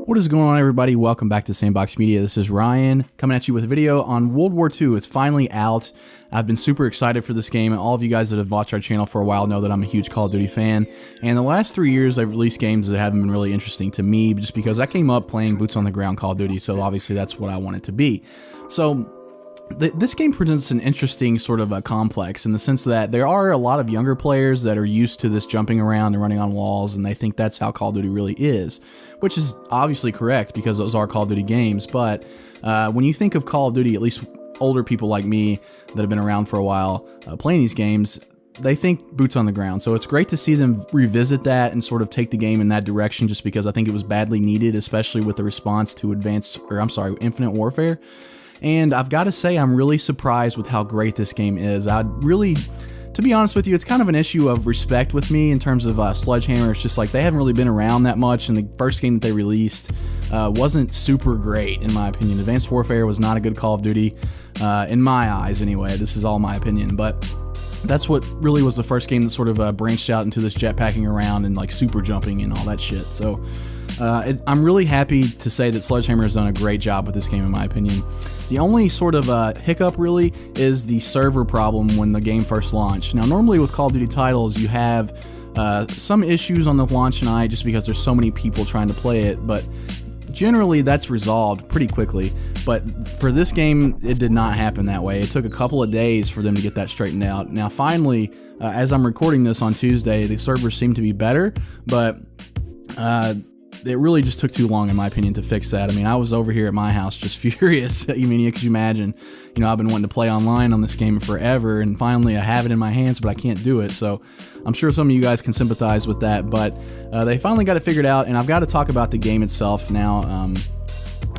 What is going on, everybody? Welcome back to Sandbox Media. This is Ryan coming at you with a video on World War II. It's finally out. I've been super excited for this game, and all of you guys that have watched our channel for a while know that I'm a huge Call of Duty fan. And the last 3 years, I've released games that haven't been really interesting to me, just because I came up playing boots on the ground Call of Duty, so obviously that's what I want it to be. So this game presents an interesting sort of a complex in the sense that there are a lot of younger players that are used to this jumping around and running on walls, and they think that's how Call of Duty really is, which is obviously correct because those are Call of Duty games. But when you think of Call of Duty, at least older people like me that have been around for a while playing these games, they think boots on the ground. So it's great to see them revisit that and sort of take the game in that direction, just because I think it was badly needed, especially with the response to Infinite Warfare. And I've got to say, I'm really surprised with how great this game is. To be honest with you, it's kind of an issue of respect with me in terms of Sledgehammer. It's just like they haven't really been around that much, and the first game that they released wasn't super great, in my opinion. Advanced Warfare was not a good Call of Duty, in my eyes anyway. This is all my opinion, but that's what really was the first game that sort of branched out into this jetpacking around and like super jumping and all that shit. So I'm really happy to say that Sledgehammer has done a great job with this game, in my opinion. The only sort of hiccup really is the server problem when the game first launched. Now, normally with Call of Duty titles, you have some issues on the launch night just because there's so many people trying to play it, but generally that's resolved pretty quickly. But for this game, it did not happen that way. It took a couple of days for them to get that straightened out. Now, finally, as I'm recording this on Tuesday, the servers seem to be better, but it really just took too long, in my opinion, to fix that. I mean, I was over here at my house just furious. I mean, could you imagine? You know, I've been wanting to play online on this game forever, and finally I have it in my hands, but I can't do it. So I'm sure some of you guys can sympathize with that, but they finally got it figured out, and I've got to talk about the game itself now.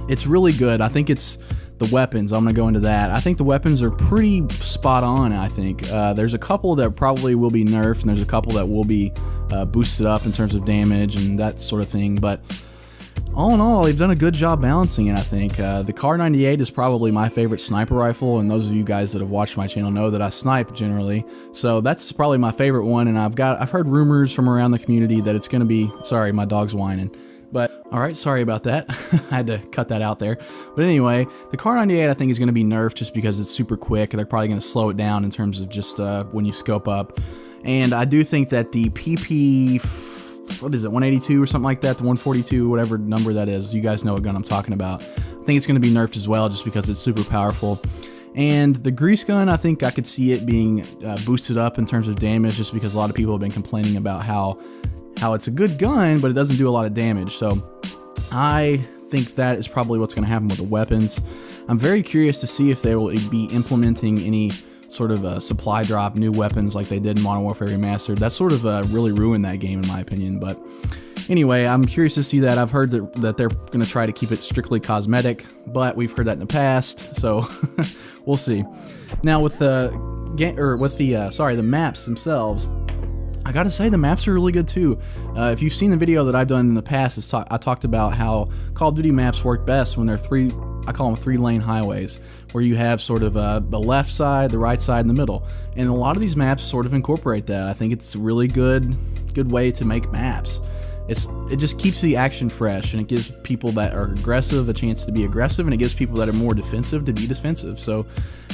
It's really good. I think it's the weapons. I'm going to go into that. I think the weapons are pretty spot on, I think. There's a couple that probably will be nerfed, and there's a couple that will be boosted up in terms of damage and that sort of thing, but all in all, they've done a good job balancing it, I think. The Kar98 is probably my favorite sniper rifle, and those of you guys that have watched my channel know that I snipe generally, so that's probably my favorite one, and I've heard rumors from around the community that it's going to be, sorry, my dog's whining. But, alright, sorry about that. I had to cut that out there. But anyway, the Kar98 I think is going to be nerfed just because it's super quick. They're probably going to slow it down in terms of just when you scope up. And I do think that the PP, what is it, 182 or something like that, the 142, whatever number that is, you guys know what gun I'm talking about. I think it's going to be nerfed as well just because it's super powerful. And the grease gun, I think I could see it being boosted up in terms of damage just because a lot of people have been complaining about how it's a good gun, but it doesn't do a lot of damage. So I think that is probably what's going to happen with the weapons. I'm very curious to see if they will be implementing any sort of supply drop new weapons like they did in Modern Warfare Remastered. That sort of really ruined that game, in my opinion. But anyway, I'm curious to see that. I've heard that they're going to try to keep it strictly cosmetic, but we've heard that in the past, so we'll see. Now with the maps themselves, I gotta say the maps are really good too. If you've seen the video that I've done in the past, I talked about how Call of Duty maps work best when they're I call them 3-lane highways, where you have sort of the left side, the right side, and the middle. And a lot of these maps sort of incorporate that. I think it's a really good way to make maps. It just keeps the action fresh, and it gives people that are aggressive a chance to be aggressive, and it gives people that are more defensive to be defensive. So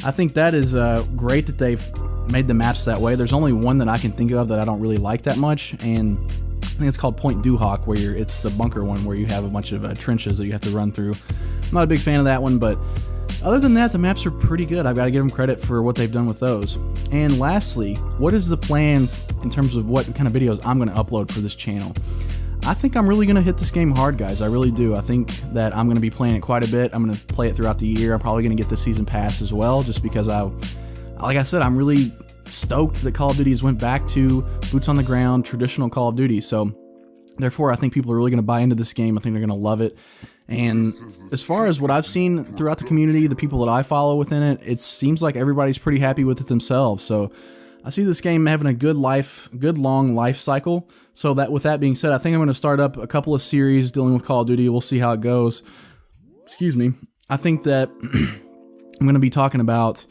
I think that is great that they've made the maps that way. There's only one that I can think of that I don't really like that much, and I think it's called Point Duhawk, where it's the bunker one where you have a bunch of trenches that you have to run through. I'm not a big fan of that one, but other than that, the maps are pretty good. I've got to give them credit for what they've done with those. And lastly, what is the plan in terms of what kind of videos I'm going to upload for this channel? I think I'm really going to hit this game hard, guys. I really do. I think that I'm going to be playing it quite a bit. I'm going to play it throughout the year. I'm probably going to get the season pass as well, just because like I said, I'm really stoked that Call of Duty has went back to boots on the ground, traditional Call of Duty. So therefore, I think people are really going to buy into this game. I think they're going to love it. And as far as what I've seen throughout the community, the people that I follow within it, it seems like everybody's pretty happy with it themselves. So I see this game having a good long life cycle. So that, with that being said, I think I'm going to start up a couple of series dealing with Call of Duty. We'll see how it goes. Excuse me. I think that I'm going to be talking about,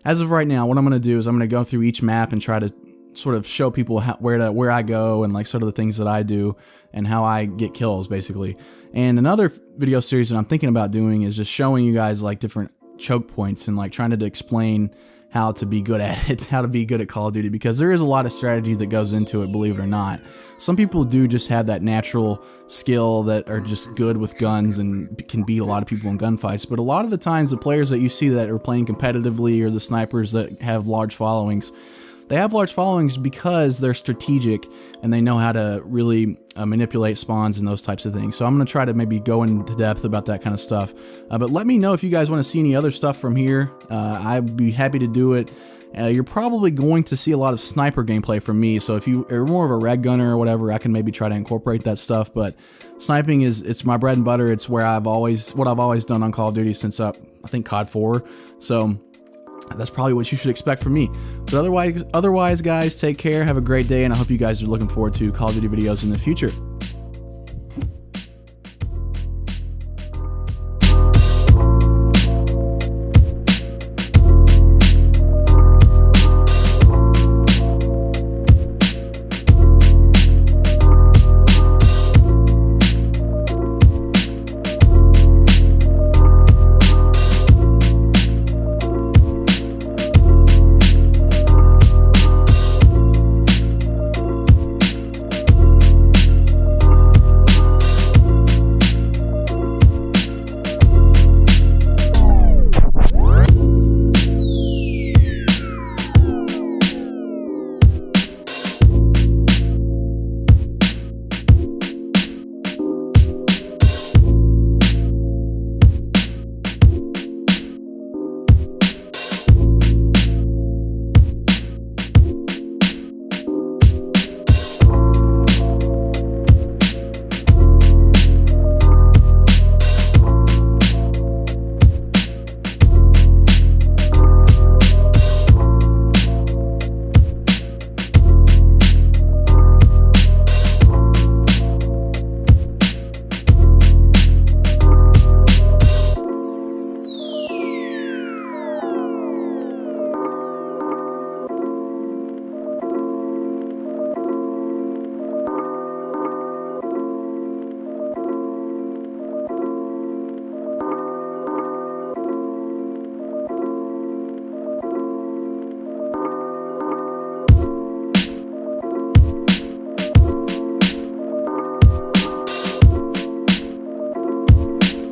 as of right now, what I'm going to do is I'm going to go through each map and try to sort of show people where I go and like sort of the things that I do and how I get kills basically. And another video series that I'm thinking about doing is just showing you guys like different choke points and like trying to explain how to be good at it, how to be good at Call of Duty, because there is a lot of strategy that goes into it, believe it or not. Some people do just have that natural skill that are just good with guns and can beat a lot of people in gunfights, but a lot of the times the players that you see that are playing competitively or the snipers that have large followings, they have large followings because they're strategic and they know how to really manipulate spawns and those types of things. So I'm going to try to maybe go into depth about that kind of stuff. But let me know if you guys want to see any other stuff from here. I'd be happy to do it. You're probably going to see a lot of sniper gameplay from me. So if you are more of a red gunner or whatever, I can maybe try to incorporate that stuff. But sniping it's my bread and butter. It's where what I've always done on Call of Duty since I think COD 4. So that's probably what you should expect from me. But otherwise, guys, take care, have a great day, and I hope you guys are looking forward to Call of Duty videos in the future.